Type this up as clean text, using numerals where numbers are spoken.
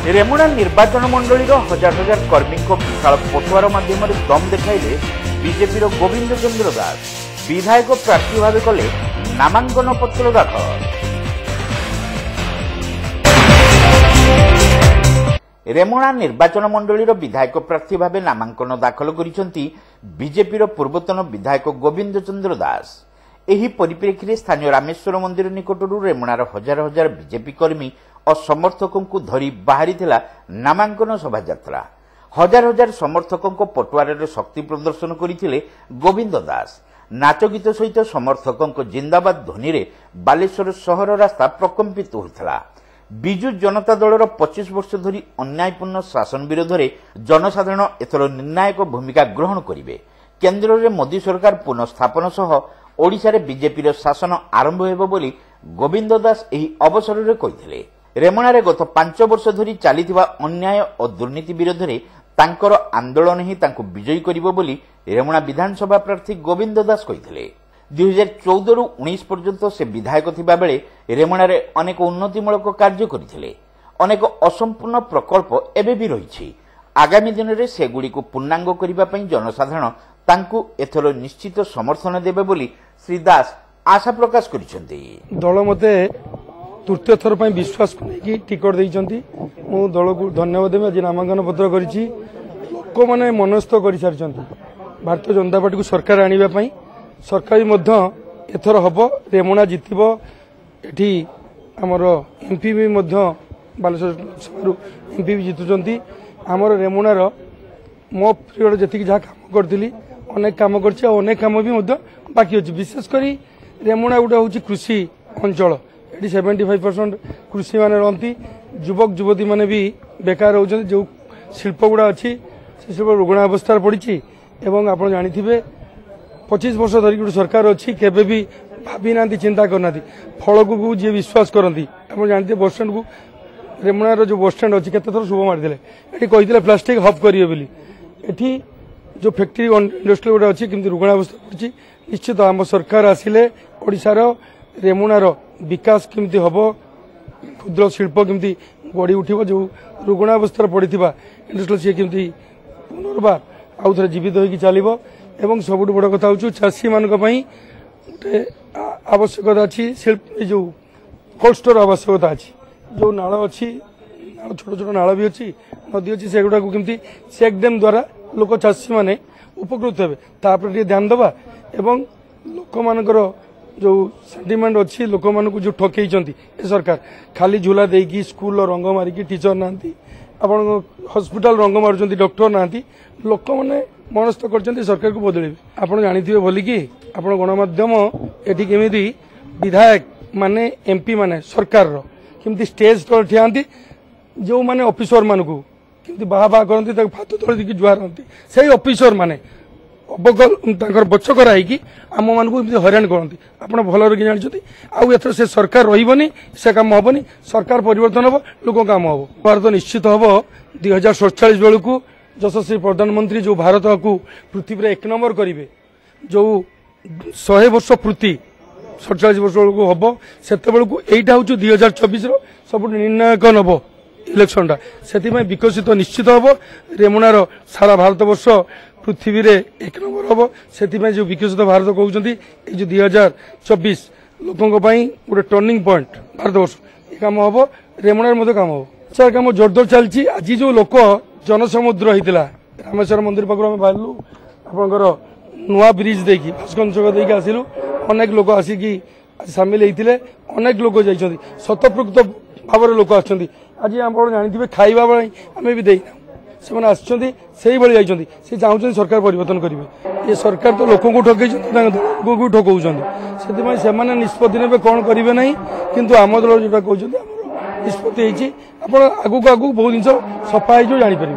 रेमुणा निर्वाचन मंडलीर हजार हजार कर्मी विशाल पटुआर माध्यम दम देखाइले बीजेपी गोविंद चंद्र दास विधायक प्रार्थी भाव कले नामांकन पत्र दाखल। रेमुणा निर्वाचन मंडलीर विधायक प्रार्थी भाव नामांकन दाखल करिसेंती बीजेपी पूर्वतन विधायक गोविंद चंद्र दास। एही परिप्रेक्षी स्थानीय रामेश्वर मंदिर निकटरू रेमुणार हजार हजार बीजेपी कर्मी और समर्थकों को धरी बाहरी नामांकन शोभायात्रा। हजार हजार समर्थकों पटुआर शक्ति प्रदर्शन करते गोविंद दास। नाच गीत सहित समर्थकों जिंदाबाद ध्वनि रे बालेश्वर सहर रास्ता प्रकंपित होता। विजु जनता दलर 25 वर्ष धरी अन्यायपूर्ण शासन विरोध में जनसाधारण एथर निर्णायक भूमिका ग्रहण करेंगे। केन्द्र में मोदी सरकार पुनःस्थापन सह ओडिशा रे बीजेपी शासन आरंभ हेबो बोली गोविंद दास एही अवसर में कहिथिले। रेमुणारे गत 5 वर्ष धरी चलीथिबा अन्याय और दुर्नीति विरोध में तांकर आंदोलन ही तांको विजयी करिबो बोली रेमुणा विधानसभा प्रार्थी गोविंद दास कहिथिले। 2014 रु 19 पर्यंत से विधायक थिबा बेले रेमुणारे अनेक उन्नतिमूलक कार्य करिथिले। अनेक असंपूर्ण प्रकल्प एबे भी रहिछि। आगामी दिन में सेगुड़ी को पूर्णांग करबा पई जनसाधारण तांको एथर निश्चित समर्थन देबे बोली श्री दास आशा प्रकाश करिसेंती। दल मते तृतीय थर पर विश्वास कि टिकट देइचंती। मु दल को धन्यवाद देबे। आज नामांकन पत्र करिछि। लोक माने मनस्थ करि सारचंती भारतीय जनता पार्टी को सरकार आनिबा पई। सरकार मध्य एथर हबो। रेमुणा जितिबो। एठी हमर एमपी भी मध्य बालेश्वर एमपी भी जितुचंती। हमर रेमुणार मो पिरियड जति जहाँ काम करथिली अनेक काम करछि। अनेक काम भी मध्य बाकी अछि। विशेषकर रेमुणा गोटे हूँ कृषि अंचल। ये 75% कृषि मान रहती। युवक युवती मैंने भी बेकार होती। जो शिल्प गुड़ा अच्छी से शिल्प रुग्णा अवस्था पड़ी। एवं आप जानी 25 वर्ष धरिक गोटे सरकार अच्छी केबे भी भावी ना चिंता करना। फल को जी विश्वास करती आप जानते बस स्टैंड को रेमुणार जो बस स्टैंड अच्छी केते थर शुभ मारिदे। ये कही प्लास्टिक हब करेंगे बोली। एठी जो फैक्ट्री इंडस्ट्री गोटे अच्छी केमती रुग्णा अवस्था पड़ी। निश्चित आम सरकार आसिले ओडिशार रेमुणार विकास केमती हम क्षुद्र शिल्प केमती गढ़ी उठिब। जो रुग्णावस्था पड़ी इंडस्ट्री सी केमती पुनर्बार आउ थे जीवित होगी चलो। एवं सबुठ बड़ कथा हूँ चाषी मान गोटे आवश्यकता अच्छी। शिल्प जो कोल्ड स्टोर आवश्यकता अच्छी। जो नाल अच्छी छोट छोट नाल भी अच्छी नदी अच्छी सेगुड़ा केमती चेक डैम द्वारा लोक चाषी मैंने उपकृत हे तापर ध्यान दबा। एवं लोक मानकर जो सेंटिमेंट अच्छी लोक मानक जो ठकई सरकार खाली झूला देकी स्कूल रंग मारिकी टीचर ना आप हॉस्पिटल रंग मार्च डॉक्टर ना लोक मैंने मनस्थ कर सरकार को बदल। आप जानी बोली कि आप गणमाध्यम एटी केमी विधायक माने एमपी माने सरकार केमती स्टेज तले ठिया जो माने ऑफिसर मान को केमती बाहा बाहा करती हाथ तले देखिए जुआर से ऑफिसर माने अवगल बच कराई आम मान हैरान करती। आप भल रही जानते आउ से सरकार रही से कम हेनी। सरकार परिवर्तन हम लोक काम हम। भारत निश्चित हम 2047 बेलू यशस्वी प्रधानमंत्री जो भारत को पृथ्वी एक नंबर करेंगे। जो 100 वर्ष पूर्ति 47 वर्ष बेलू हम से यहाँ हूँ 2024 सब निर्णायक नब इलेक्शन से विकसित निश्चित हम। रेमुणार सारा भारत वर्ष पृथ्वी रे एक नंबर हम। से जो विकसित भारत कहते जो 2024 लोकों गोटे टर्निंग पॉइंट भारत वर्ष ये कम हम। रेमुणार मध्य काम हम। चार कम जोरदार चलती। आज जो लोक जनसमुद्र होता रामेश्वर मंदिर पाखु आम बाहरलु आपंकर नुआ ब्रिज देखी भास्कर चौक देखिए आसिलु। अनेक लोक आसिकी सामिल होते। अनेक लोक जाइए शतप्रकृत भाव लोक आज आप जानते खाଇବା बेले आम भी देना से जाइए से चाहते सरकार परिवर्तन करेंगे। ये सरकार तो लोक को ठकई लोक को ठकौन से निष्पत्ति ने कौन करेंगे ना किंतु आम दल जो कहते निष्पत्ति आप आगू आगू बहुत जिन सफा हो जापर।